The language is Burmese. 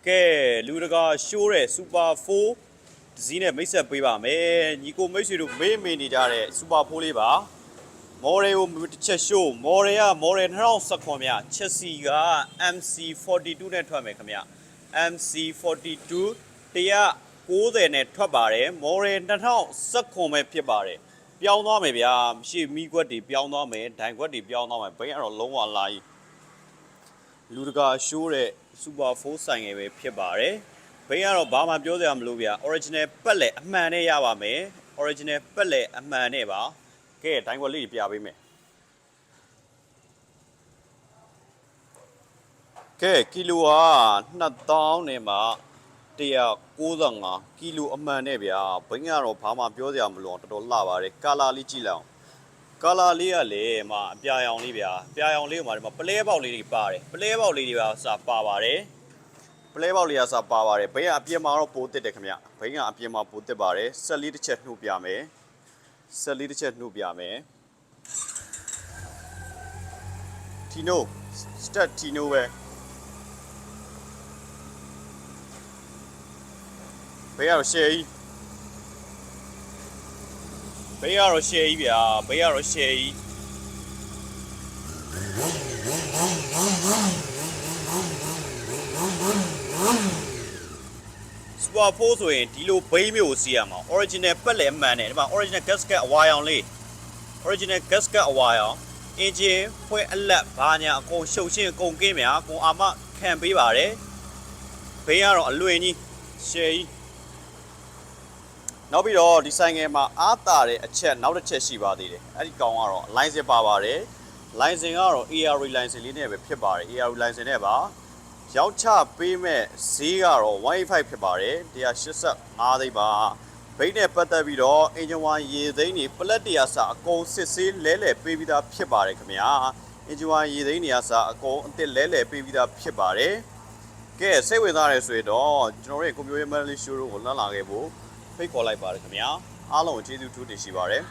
ကဲလူတကာရှိုးတဲ့ Super 4ဒီစီးနဲ့မိတ်ဆက်ပေးပါမယ်ညီကိုမိတ်ဆွေတို့မေးနေကြတဲ့ Super 4လေးပါမော်ဒယ်ကိုတစ်ချက်ရှိုးမော်ဒယ်ကမော်ဒယ်2019မြချက်စီက MC42 နဲ့ထွက်မယ်ခင်ဗျ MC42 190နဲ့ထွက်ပါတယ်မော်ဒယ်2019ပဲဖြစ်ပါတယ်ပြောင်းသွားမယ်ဗျာရှေ့မိကွက်တွေပြောင်းသွားမယ်ဒိုင်ကွက်တွေပြောင်းသွားမယ်ဘိန်းကတော့လုံးဝလာကြီးလူတကာရှိုးတဲ့ Super 4ဆိုင်ငယ်ပဲဖြစ်ပါတယ်ဘိန်းကတော့ဘာမှပြောစရာမလိုဗျာ original ပတ်လက်အမှန်နဲ့ရပါမယ် original ပတ်လက်အမှန်နဲ့ပါကဲဒိုင်ကွက်လေးပြပေးမယ်ကဲကီလိုဟာ2000နဲ့မှ195ကီလိုအမှန်နဲ့ဗျာဘိန်းကတော့ဘာမှပြောစရာမလိုတော်တော်လှပါတယ်ကာလာလေးကြည့်လိုက်အောင်ကာလာလေးကလည်းအပြာရောင်လေးဗျာပြာရောင်လေးမှာဒီမှာပလဲပေါက်လေးတွေပါတယ်ပလဲပေါက်လေးတွေပါစာပါပါတယ်ပလဲပေါက်လေးကစာပါပါတယ်ဘိန်းကအပြင်မှာတော့ပိုးတက်တယ်ခင်ဗျဘိန်းကအပြင်မှာပိုးတက်ပါတယ်ဆက်လေးတစ်ချက်နှုတ်ပြမယ်ဆက်လေးတစ်ချက်နှုတ်ပြမယ်တီနိုစတက်တီနိုပဲဘိန်းကတော့ရှယ်ကြီးဘိန်းကတော့ရှယ်ကြီးဗျာဘိန်းကတော့ရှယ်ကြီးSuper 4ဆိုရင်ဒီလိုဘိန်းမျိုးကိုစီးရမှာ original ပတ်လက်မှန်တယ်ဒီမှာ original gasket အဝါရောင်လေး original gasket အဝါရောင် engine ဖွဲ့အလက်ဘာညာအကုန်ရှုပ်ရှင်းအကုန်ကင်းမြာအကုန်အာမခံပေးပါတယ်ဘိန်းကတော့အလွင်ကြီးရှယ်ကြီးနောက်ပြီးတော့ဒီဆိုင်ငယ်မှာအားတာတဲ့အချက်နောက်တစ်ချက်ရှိပါသေးတယ်အဲ့ဒီကောင်ကတော့ license ပါပါတယ် license ကတော့ ARI license လေးနဲ့ပဲဖြစ်ပါတယ် ARI license နဲ့ပါရောက်ချပေးမဲ့ဈေးကတော့ 185 ဖြစ်ပါတယ်185သိန်းပါဘိန်းနဲ့ပတ်သက်ပြီးတော့ engine 1ရေသိန်းတွေပလက်တရားစာအကုန်စစ်ဆေးလဲလှယ်ပေးပြီးသားဖြစ်ပါတယ်ခင်ဗျာ engine 1ရေသိန်းတွေစာအကုန်အစ်စ်လဲလှယ်ပေးပြီးသားဖြစ်ပါတယ်ကဲစိတ်ဝင်စားရဆိုရင်တော့ကျွန်တော်ရဲ့ကွန်ပျူတာမန်လေးရှိုးကိုလာခဲ့ဖို့ဖိတ်ခေါ်လိုက်ပါတယ်ခင်ဗျာအားလုံးကျေးဇူးထူးတင်ရှိပါတယ်